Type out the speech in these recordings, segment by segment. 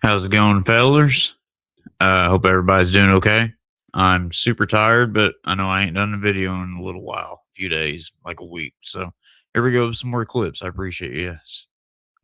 How's it going, fellers? Hope everybody's doing okay. I'm super tired, but I know I ain't done a video in a little while, a few days, like a week. So here we go with some more clips. I appreciate you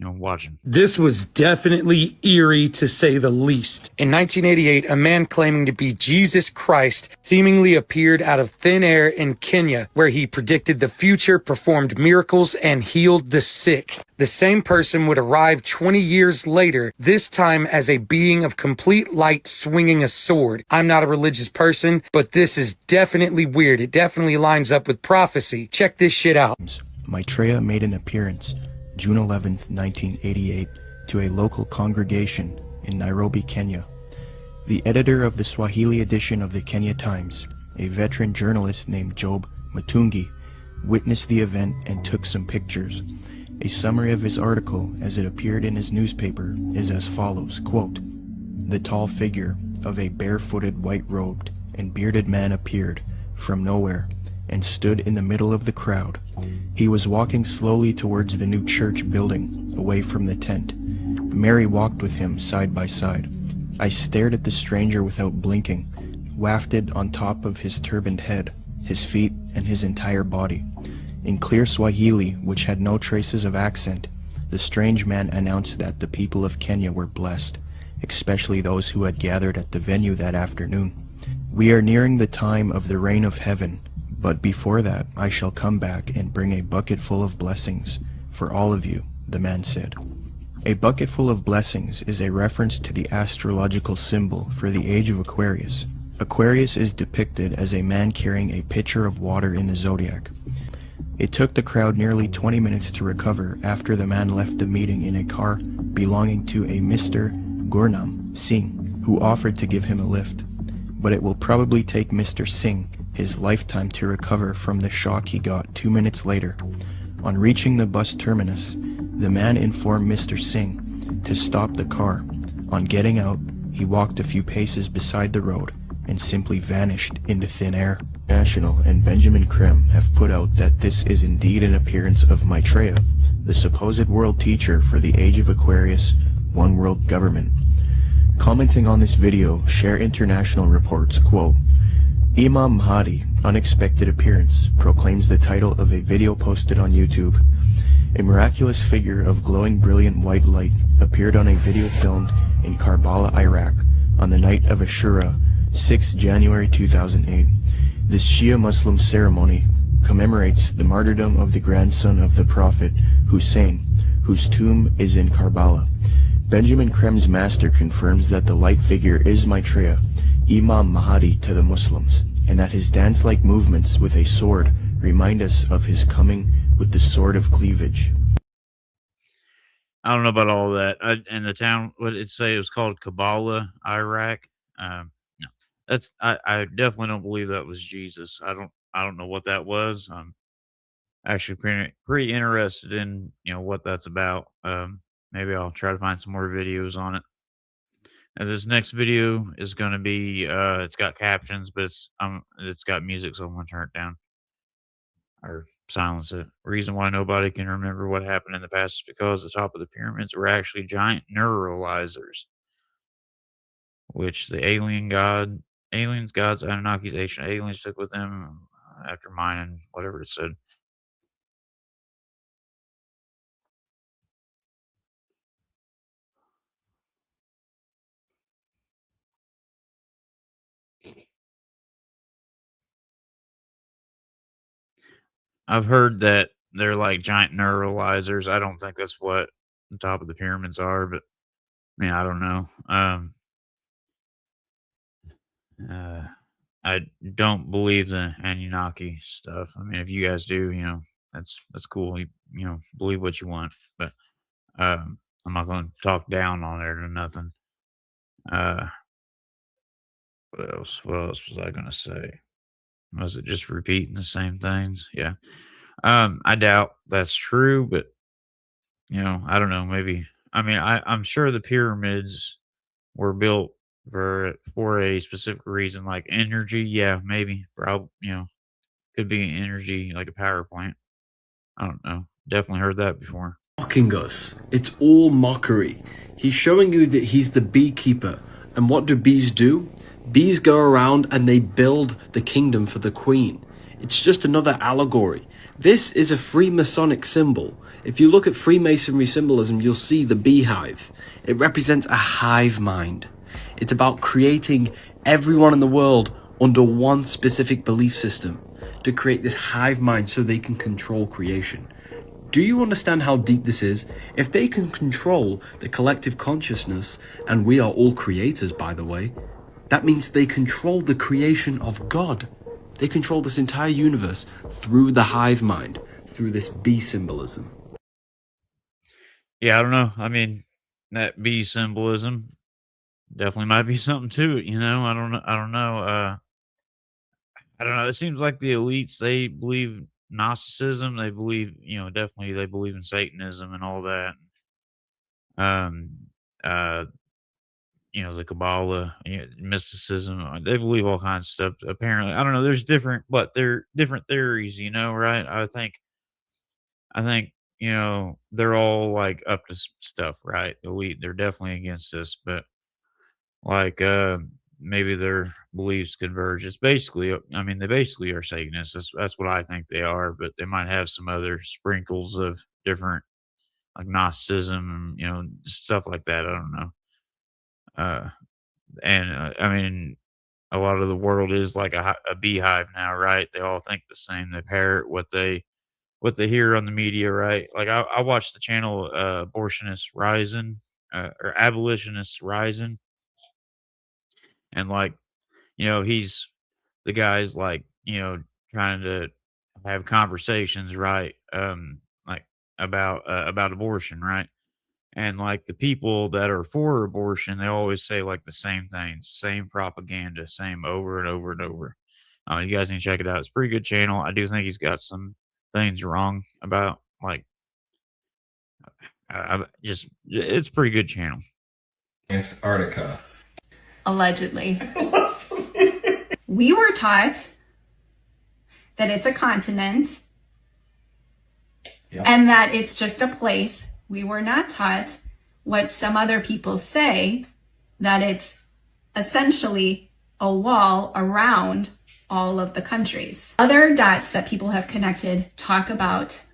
watching. This was definitely eerie to say the least. In 1988, a man claiming to be Jesus Christ seemingly appeared out of thin air in Kenya, where he predicted the future, performed miracles, and healed the sick. The same person would arrive 20 years later, this time as a being of complete light swinging a sword. I'm not a religious person, but this is definitely weird. It definitely lines up with prophecy. Check this shit out. Maitreya made an appearance June 11, 1988, to a local congregation in Nairobi, Kenya. The editor of the Swahili edition of the Kenya Times, a veteran journalist named Job Matungi, witnessed the event and took some pictures. A summary of his article, as it appeared in his newspaper, is as follows, quote, "The tall figure of a barefooted, white-robed, and bearded man appeared, from nowhere, and stood in the middle of the crowd. He was walking slowly towards the new church building, away from the tent. Mary walked with him side by side. I stared at the stranger without blinking, wafted on top of his turbaned head, his feet, and his entire body. In clear Swahili, which had no traces of accent, the strange man announced that the people of Kenya were blessed, especially those who had gathered at the venue that afternoon. We are nearing the time of the reign of heaven, but before that I shall come back and bring a bucket full of blessings for all of you," the man said. A bucket full of blessings is a reference to the astrological symbol for the age of Aquarius. Aquarius is depicted as a man carrying a pitcher of water in the zodiac. It took the crowd nearly 20 minutes to recover after the man left the meeting in a car belonging to a Mr. Gurnam Singh, who offered to give him a lift. But it will probably take Mr. Singh his lifetime to recover from the shock he got 2 minutes later. On reaching the bus terminus, the man informed Mr. Singh to stop the car. On getting out, he walked a few paces beside the road and simply vanished into thin air. National and Benjamin Creme have put out that this is indeed an appearance of Maitreya, the supposed world teacher for the age of Aquarius, one world government. Commenting on this video, Share International reports, quote, "Imam Mahdi, unexpected appearance," proclaims the title of a video posted on YouTube. A miraculous figure of glowing brilliant white light appeared on a video filmed in Karbala, Iraq, on the night of Ashura, 6 January 2008. This Shia Muslim ceremony commemorates the martyrdom of the grandson of the Prophet, Hussein, whose tomb is in Karbala. Benjamin Creme's master confirms that the light figure is Maitreya, Imam Mahdi to the Muslims, and that his dance-like movements with a sword remind us of his coming with the sword of cleavage. I don't know about all that. And the town, what did it say? It was called Kabbalah, Iraq. No, I definitely don't believe that was Jesus. I don't know what that was. I'm actually pretty interested in what that's about. Maybe I'll try to find some more videos on it. And this next video is gonna be it's got captions, but it's got music, so I'm gonna turn it down or silence it. Reason why nobody can remember what happened in the past is because the top of the pyramids were actually giant neuralizers, which the aliens, gods, Anunnakis, ancient aliens took with them after mining whatever it said. I've heard that they're like giant neuralizers. I don't think that's what the top of the pyramids are, but I mean, I don't know. Uh, I don't believe the Anunnaki stuff. I mean, if you guys do, that's cool. Believe what you want, but I'm not going to talk down on it or nothing. Uh, what else? What else was I going to say? Was it just repeating the same things? Yeah. I doubt that's true, but I don't know. Maybe. I mean, I'm sure the pyramids were built for a specific reason, like energy. Yeah, maybe. Probably. Could be energy, like a power plant. I don't know. Definitely heard that before. mocking us. It's all mockery. He's showing you that he's the beekeeper. And what do bees do? Bees go around and they build the kingdom for the queen. It's just another allegory. This is a Freemasonic symbol. If you look at Freemasonry symbolism, you'll see the beehive. It represents a hive mind. It's about creating everyone in the world under one specific belief system to create this hive mind so they can control creation. Do you understand how deep this is? If they can control the collective consciousness, and we are all creators, by the way, that means they control the creation of God. They control this entire universe through the hive mind, through this bee symbolism. Yeah, I don't know. I mean, that bee symbolism definitely might be something to it. I don't know. I don't know. I don't know. It seems like the elites, they believe Gnosticism. They believe, definitely they believe in Satanism and all that. Um, uh, the Kabbalah, mysticism. They believe all kinds of stuff. Apparently, I don't know. There's they're different theories. Right? I think they're all like up to stuff, right? The elite, they're definitely against us, but like maybe their beliefs converge. It's basically, I mean, they basically are Satanists. That's what I think they are, but they might have some other sprinkles of different like Gnosticism and stuff like that. I don't know. Uh, and I mean, a lot of the world is like a beehive now, right? They all think the same. They parrot what they hear on the media, right? Like I watch the channel Abortionist Rising or Abolitionist Rising, and like he's the guy's like trying to have conversations, right? Like about abortion, right? And like the people that are for abortion, they always say like the same things, same propaganda, same over and over and over. You guys need to check it out. It's a pretty good channel. I do think he's got some things wrong about like just it's a pretty good channel. Antarctica. Allegedly. We were taught that it's a continent and that it's just a place. We were not taught what some other people say, that it's essentially a wall around all of the countries. Other dots that people have connected talk about.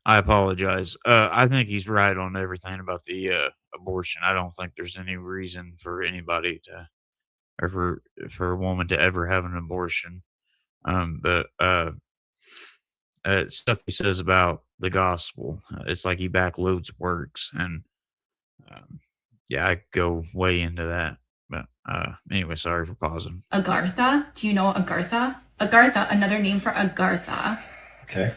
I apologize. I think he's right on everything about the abortion. I don't think there's any reason for anybody to, or for a woman to ever have an abortion. But stuff he says about the gospel, it's like he backloads works, and yeah, I go way into that. But anyway, sorry for pausing. Agartha. Do you know Agartha? Agartha, another name for Agartha,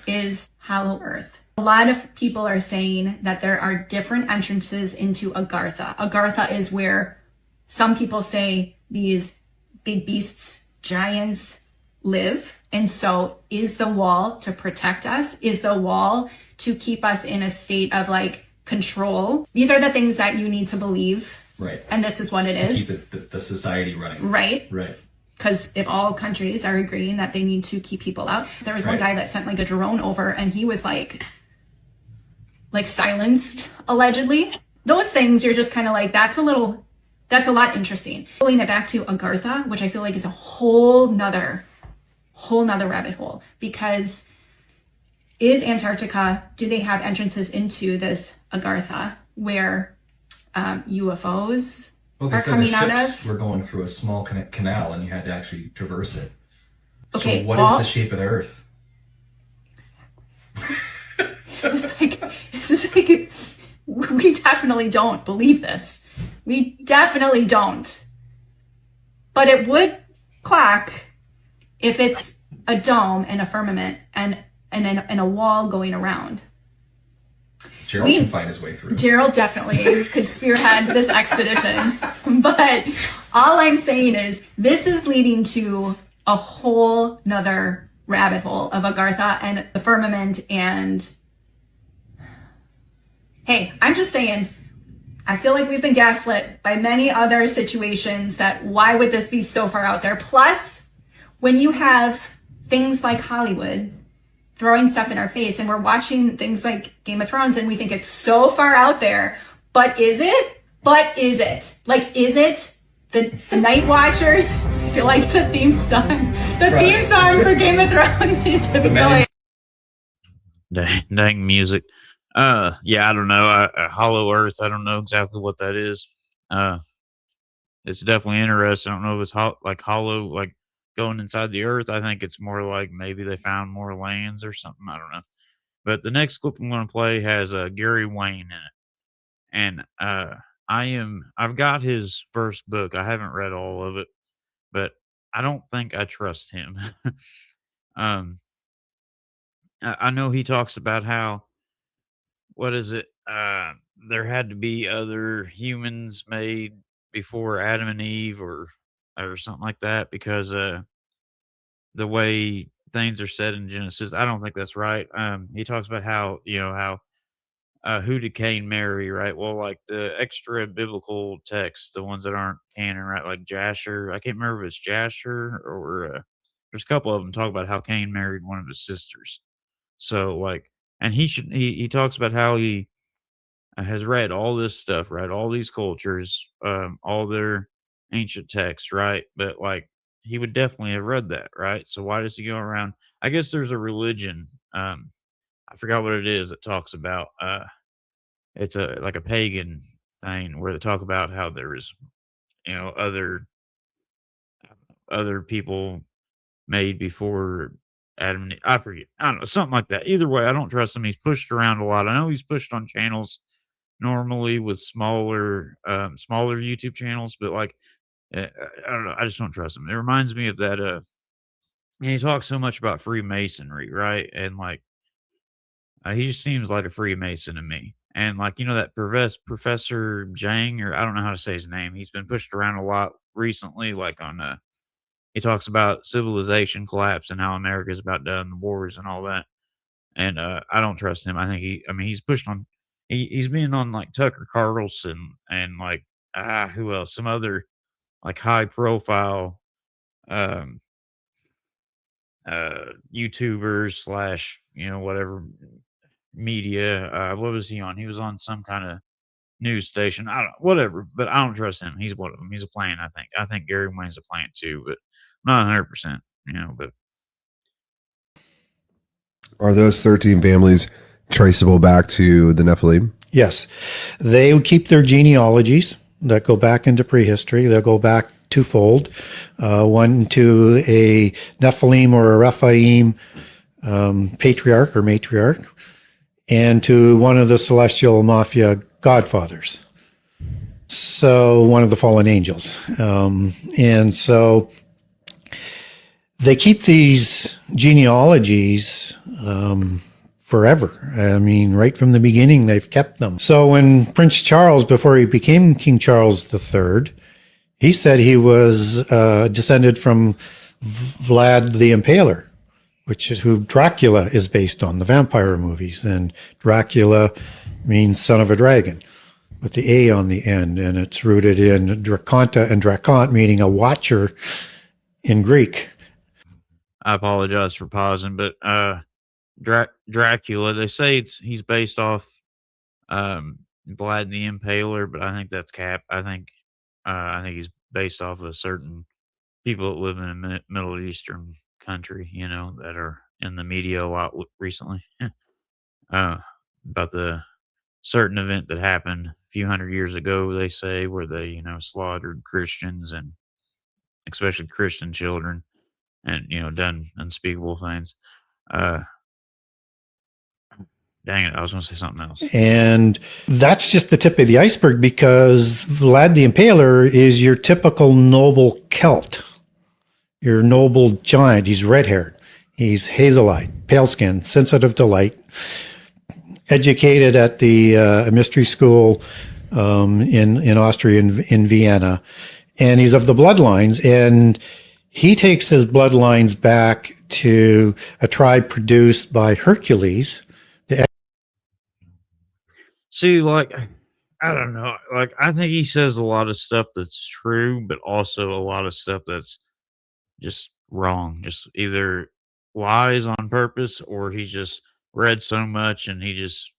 is Hollow Earth. A lot of people are saying that there are different entrances into Agartha. Agartha is where some people say these big beasts, giants, live. And so is the wall to protect us? Is the wall to keep us in a state of like control? These are the things that you need to believe. Right. And this is what it is. Keep the society running. Right. Right. Because if all countries are agreeing that they need to keep people out, there was one guy that sent like a drone over and he was like silenced, allegedly. Those things, you're just kind of like, that's a lot interesting. Pulling it back to Agartha, which I feel like is a whole nother rabbit hole, because is Antarctica, do they have entrances into this Agartha where UFOs are coming out of? We're going through a small canal and you had to actually traverse it. Okay, so what is the shape of the Earth? It's like, we definitely don't believe this. We definitely don't. But it would clock if it's a dome and a firmament and a wall going around. Gerald can find his way through. Gerald definitely could spearhead this expedition. But all I'm saying is this is leading to a whole nother rabbit hole of Agartha and the firmament. And hey, I'm just saying, I feel like we've been gaslit by many other situations that why would this be so far out there? Plus, when you have things like Hollywood throwing stuff in our face, and we're watching things like Game of Thrones and we think it's so far out there, but is it? But is it? Like, is it? The Night Watchers, I feel like the theme song for Game of Thrones used to be going. Dang music. Yeah, I don't know. Hollow Earth, I don't know exactly what that is. It's definitely interesting. I don't know if it's like hollow, like going inside the earth. I think it's more like maybe they found more lands or something. I don't know. But the next clip I'm going to play has Gary Wayne in it, and I've got his first book. I haven't read all of it, but I don't think I trust him. um, I know he talks about how, what is it? There had to be other humans made before Adam and Eve, or something like that, because the way things are said in Genesis, I don't think that's right. He talks about how, how who did Cain marry, right? Well, like the extra biblical texts, the ones that aren't canon, right? Like Jasher. I can't remember if it's Jasher or there's a couple of them talk about how Cain married one of his sisters. So like, and he talks about how he has read all this stuff, right? All these cultures, all their ancient texts, right? But like, he would definitely have read that, right? So why does he go around? I guess there's a religion. I forgot what it is that talks about. It's a like a pagan thing where they talk about how there is, other people made before Adam and Eve. I forget. I don't know, something like that. Either way, I don't trust him. He's pushed around a lot. I know he's pushed on channels normally with smaller YouTube channels, but like, I don't know. I just don't trust him. It reminds me of that. He talks so much about Freemasonry, right? And like, he just seems like a Freemason to me. And like, that Professor Jang, or I don't know how to say his name. He's been pushed around a lot recently, like on he talks about civilization collapse and how America's about done, the wars and all that. And I don't trust him. I think he's pushed on he's been on like Tucker Carlson and like who else? Some other like high profile um YouTubers slash, whatever media. What was he on? He was on some kind of news station. I don't whatever, but I don't trust him. He's one of them. He's a plant, I think. I think Gary Wayne's a plant too, but not 100%, but Are those 13 families traceable back to the Nephilim? Yes. They keep their genealogies that go back into prehistory. They'll go back twofold. One to a Nephilim or a Rephaim patriarch or matriarch, and to one of the celestial mafia godfathers. So one of the fallen angels. And so they keep these genealogies forever. I mean, right from the beginning, they've kept them. So when Prince Charles, before he became King Charles III, he said he was descended from Vlad the Impaler, which is who Dracula is based on, the vampire movies. And Dracula means son of a dragon with the A on the end. And it's rooted in Draconta and Dracont, meaning a watcher in Greek. I apologize for pausing, but Dracula, they say he's based off Vlad the Impaler, but I think that's cap. I think he's based off of certain people that live in a Middle Eastern country, that are in the media a lot recently. About the certain event that happened a few hundred years ago, they say, where they, slaughtered Christians and especially Christian children and, done unspeakable things. Dang it, I was going to say something else. And that's just the tip of the iceberg, because Vlad the Impaler is your typical noble Celt, your noble giant. He's red-haired. He's hazel-eyed, pale-skinned, sensitive to light, educated at the mystery school in Austria, in Vienna. And he's of the bloodlines. And he takes his bloodlines back to a tribe produced by Hercules. See, like, I don't know. Like, I think he says a lot of stuff that's true, but also a lot of stuff that's just wrong. Just either lies on purpose, or he's just read so much and he just,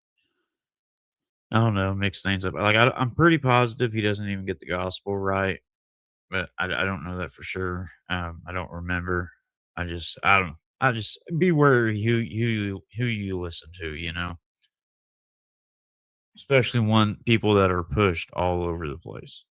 I don't know, mix things up. Like I'm pretty positive he doesn't even get the gospel right, but I don't know that for sure. I don't remember. I don't. I just beware who you listen to. Especially people that are pushed all over the place.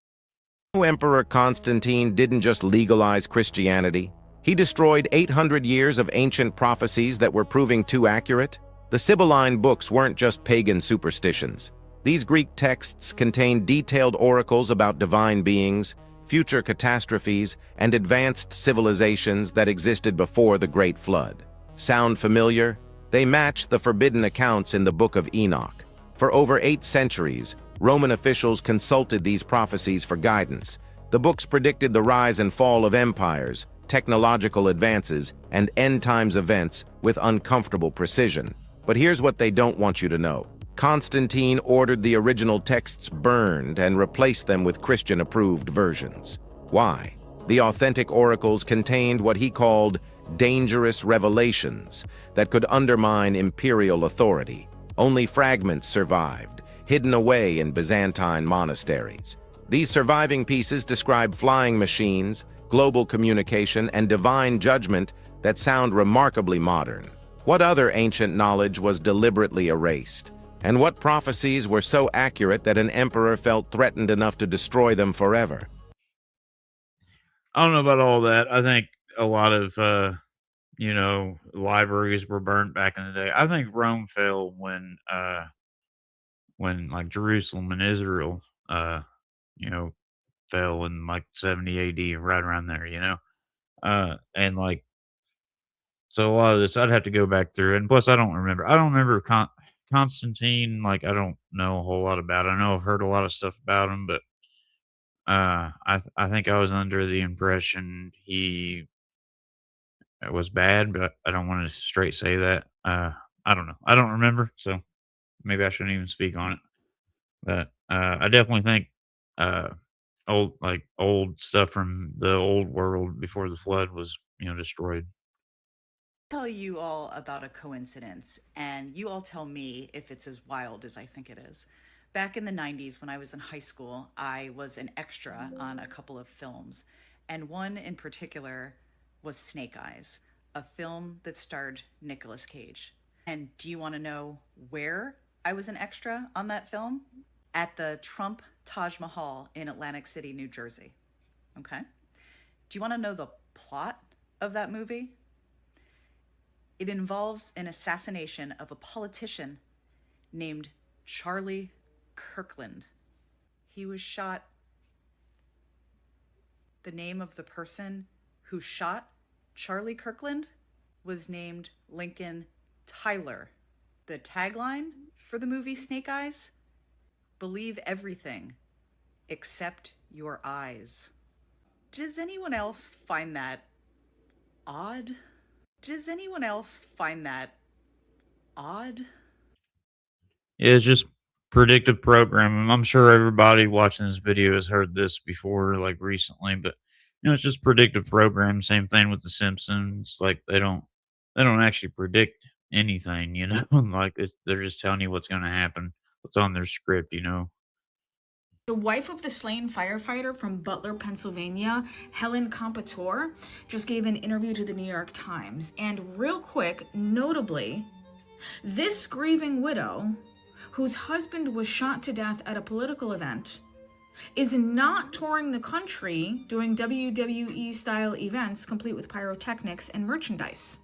Emperor Constantine didn't just legalize Christianity. He destroyed 800 years of ancient prophecies that were proving too accurate. The Sibylline books weren't just pagan superstitions. These Greek texts contained detailed oracles about divine beings, future catastrophes, and advanced civilizations that existed before the Great Flood. Sound familiar? They match the forbidden accounts in the Book of Enoch. For over 8 centuries, Roman officials consulted these prophecies for guidance. The books predicted the rise and fall of empires, technological advances, and end-times events with uncomfortable precision. But here's what they don't want you to know. Constantine ordered the original texts burned and replaced them with Christian-approved versions. Why? The authentic oracles contained what he called dangerous revelations that could undermine imperial authority. Only fragments survived, hidden away in Byzantine monasteries. These surviving pieces describe flying machines, global communication, and divine judgment that sound remarkably modern. What other ancient knowledge was deliberately erased? And what prophecies were so accurate that an emperor felt threatened enough to destroy them forever? I don't know about all that. I think a lot of libraries were burnt back in the day. I think Rome fell when like Jerusalem and Israel you know fell in like 70 AD, right around there. And like, so a lot of this I'd have to go back through, and plus I don't remember Constantine. Like, I don't know a whole lot about it. I know I've heard a lot of stuff about him, but I think I was under the impression he was bad, but I don't want to straight say that. I don't know. I don't remember, so maybe I shouldn't even speak on it. But I definitely think uh, old stuff from the old world before the flood was destroyed. Tell you all about a coincidence, and you all tell me if it's as wild as I think it is. Back in the 90s, when I was in high school, I was an extra on a couple of films, and one in particular was Snake Eyes, a film that starred Nicolas Cage. And do you want to know where I was an extra on that film? At the Trump Taj Mahal in Atlantic City, New Jersey. Okay? Do you want to know the plot of that movie? It involves an assassination of a politician named Charlie Kirkland. He was shot. The name of the person who shot Charlie Kirkland was named Lincoln Tyler. The tagline for the movie Snake Eyes: believe everything except your eyes. Does anyone else find that odd? Does anyone else find that odd? Yeah, it's just predictive programming. I'm sure everybody watching this video has heard this before, like recently, but it's just predictive programming. Same thing with The Simpsons. Like they don't actually predict anything. Like they're just telling you what's going to happen, what's on their script. The wife of the slain firefighter from Butler, Pennsylvania, Helen Compatore, just gave an interview to the New York Times. And real quick, notably, this grieving widow, whose husband was shot to death at a political event, is not touring the country doing WWE-style events complete with pyrotechnics and merchandise.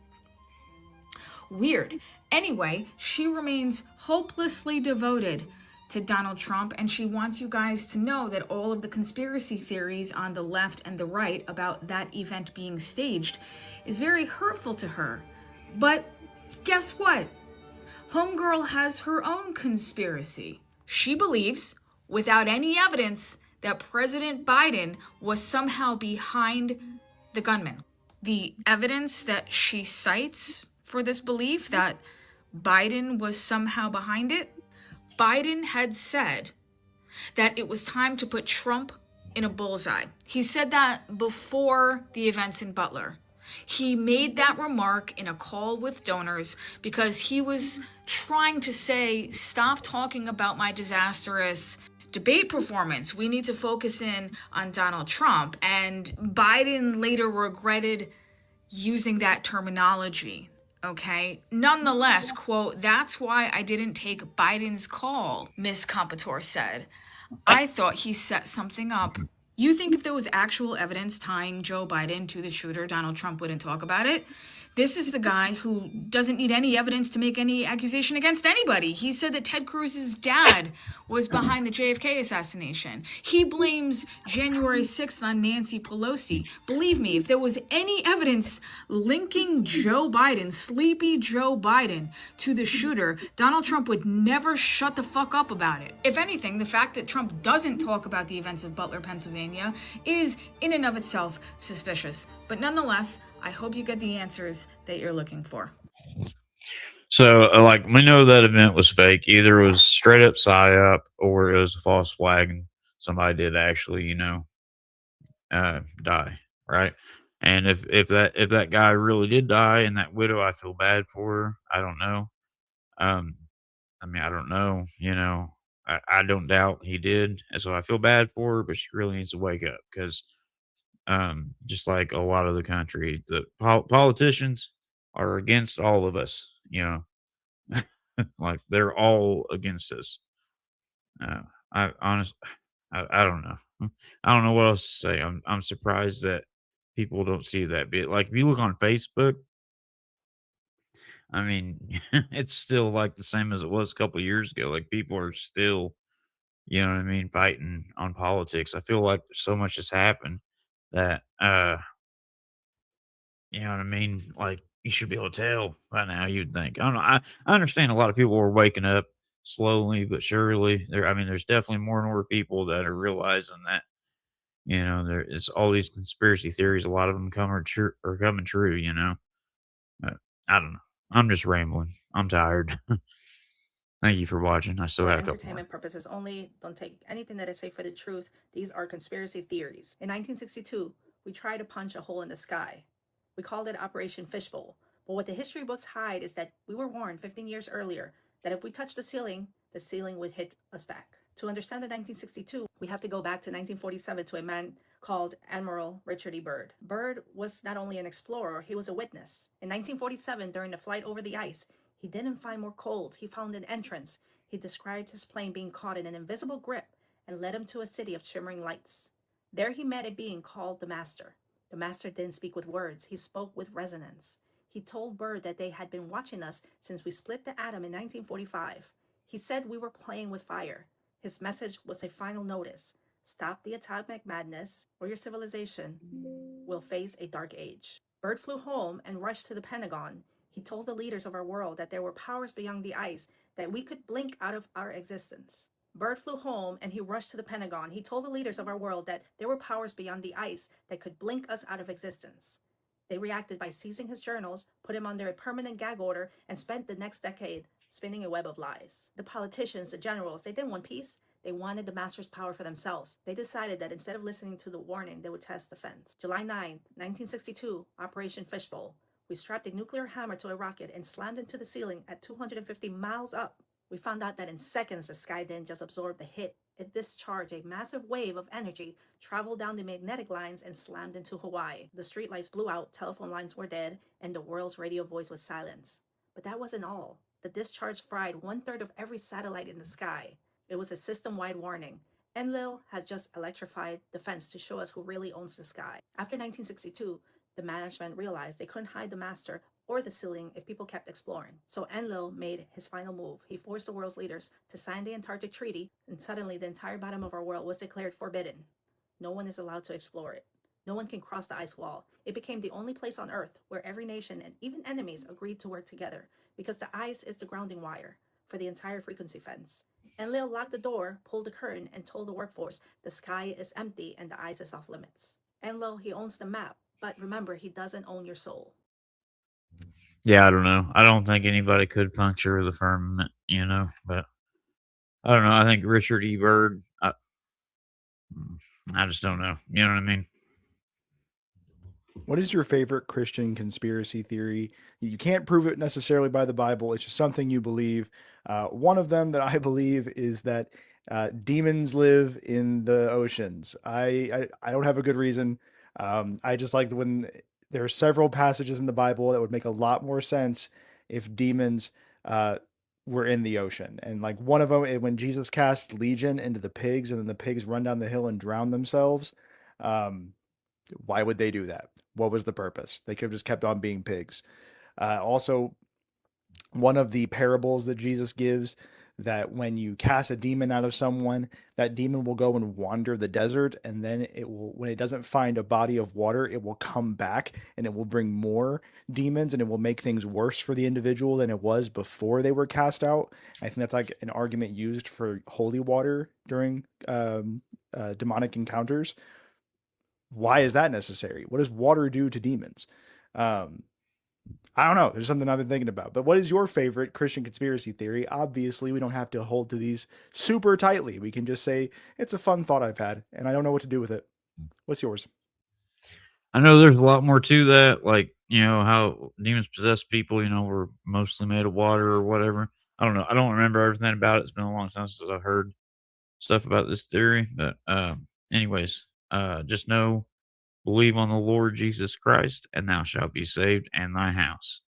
Weird. Anyway, she remains hopelessly devoted to Donald Trump, and she wants you guys to know that all of the conspiracy theories on the left and the right about that event being staged is very hurtful to her. But guess what? Homegirl has her own conspiracy. She believes, without any evidence, that President Biden was somehow behind the gunman. The evidence that she cites for this belief that Biden was somehow behind it, Biden had said that it was time to put Trump in a bullseye. He said that before the events in Butler. He made that remark in a call with donors because he was trying to say, stop talking about my disastrous debate performance. We need to focus in on Donald Trump. And Biden later regretted using that terminology. Okay. Nonetheless, quote, that's why I didn't take Biden's call, Ms. Compatore said. I thought he set something up. You think if there was actual evidence tying Joe Biden to the shooter, Donald Trump wouldn't talk about it? This is the guy who doesn't need any evidence to make any accusation against anybody. He said that Ted Cruz's dad was behind the JFK assassination. He blames January 6th on Nancy Pelosi. Believe me, if there was any evidence linking Joe Biden, sleepy Joe Biden, to the shooter, Donald Trump would never shut the fuck up about it. If anything, the fact that Trump doesn't talk about the events of Butler, Pennsylvania is in and of itself suspicious. But nonetheless, I hope you get the answers that you're looking for. So, like, we know that event was fake. Either it was straight up psyop or it was a false flag and somebody did actually, die, right? And if that guy really did die and that widow, I feel bad for her. I don't know. I don't know. I don't doubt he did, and so I feel bad for her, but she really needs to wake up because just like a lot of the country, the politicians are against all of us, like they're all against us. I honestly, I don't know. I don't know what else to say. I'm surprised that people don't see that bit. Like if you look on Facebook, I mean, it's still like the same as it was a couple of years ago. Like people are still, fighting on politics. I feel like so much has happened that like you should be able to tell by now, you'd think. I don't know. I understand a lot of people are waking up slowly but surely. There's definitely more and more people that are realizing that, there it's all these conspiracy theories, a lot of them are coming true, But I don't know. I'm just rambling. I'm tired. Thank you for watching. I still For have a couple more. entertainment purposes only. Don't take anything that I say for the truth. These are conspiracy theories. In 1962, we tried to punch a hole in the sky. We called it Operation Fishbowl. But what the history books hide is that we were warned 15 years earlier that if we touched the ceiling would hit us back. To understand the 1962, we have to go back to 1947 to a man called Admiral Richard E. Byrd. Byrd was not only an explorer, he was a witness. In 1947, during the flight over the ice, he didn't find more cold. He found an entrance. He described his plane being caught in an invisible grip and led him to a city of shimmering lights. There he met a being called the Master. The Master didn't speak with words. He spoke with resonance. He told Byrd that they had been watching us since we split the atom in 1945. He said we were playing with fire. His message was a final notice. Stop the atomic madness, or your civilization will face a dark age. Byrd flew home and rushed to the Pentagon. He told the leaders of our world that there were powers beyond the ice that we could blink out of our existence. Byrd flew home and he rushed to the Pentagon. He told the leaders of our world that there were powers beyond the ice that could blink us out of existence. They reacted by seizing his journals, put him under a permanent gag order, and spent the next decade spinning a web of lies. The politicians, the generals, they didn't want peace. They wanted the Master's power for themselves. They decided that instead of listening to the warning, they would test the fence. July 9, 1962, Operation Fishbowl. We strapped a nuclear hammer to a rocket and slammed into the ceiling at 250 miles up. We found out that in seconds, the sky didn't just absorb the hit. It discharged a massive wave of energy, traveled down the magnetic lines, and slammed into Hawaii. The streetlights blew out, telephone lines were dead, and the world's radio voice was silenced. But that wasn't all. The discharge fried 1/3 of every satellite in the sky. It was a system-wide warning. Enlil has just electrified the fence to show us who really owns the sky. After 1962, the management realized they couldn't hide the Master or the ceiling if people kept exploring. So Enlil made his final move. He forced the world's leaders to sign the Antarctic Treaty, and suddenly the entire bottom of our world was declared forbidden. No one is allowed to explore it. No one can cross the ice wall. It became the only place on Earth where every nation and even enemies agreed to work together, because the ice is the grounding wire for the entire frequency fence. Enlil locked the door, pulled the curtain, and told the workforce the sky is empty and the ice is off limits. Enlil, he owns the map, but remember, he doesn't own your soul. Yeah, I don't know. I don't think anybody could puncture the firmament, but I don't know. I think Richard E. Byrd, I just don't know. You know what I mean? What is your favorite Christian conspiracy theory? You can't prove it necessarily by the Bible. It's just something you believe. One of them that I believe is that demons live in the oceans. I don't have a good reason. I just like when there are several passages in the Bible that would make a lot more sense if demons were in the ocean. And like one of them, when Jesus cast Legion into the pigs and then the pigs run down the hill and drown themselves. Why would they do that? What was the purpose? They could have just kept on being pigs. Also, one of the parables that Jesus gives, that when you cast a demon out of someone, that demon will go and wander the desert, and then it will, when it doesn't find a body of water, it will come back and it will bring more demons, and it will make things worse for the individual than it was before they were cast out. I think that's like an argument used for holy water during demonic encounters. Why is that necessary? What does water do to demons? I don't know. There's something I've been thinking about. But what is your favorite Christian conspiracy theory? Obviously, we don't have to hold to these super tightly. We can just say it's a fun thought I've had, and I don't know what to do with it. What's yours? I know there's a lot more to that, like, how demons possess people, were mostly made of water or whatever. I don't know. I don't remember everything about it. It's been a long time since I've heard stuff about this theory. But anyways, just know, believe on the Lord Jesus Christ, and thou shalt be saved, and thy house.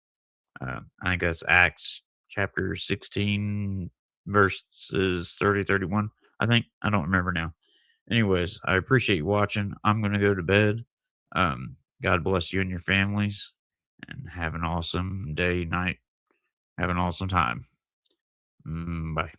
I think that's Acts chapter 16, verses 30, 31. I think. I don't remember now. Anyways, I appreciate you watching. I'm going to go to bed. God bless you and your families, and have an awesome day, night. Have an awesome time. Bye.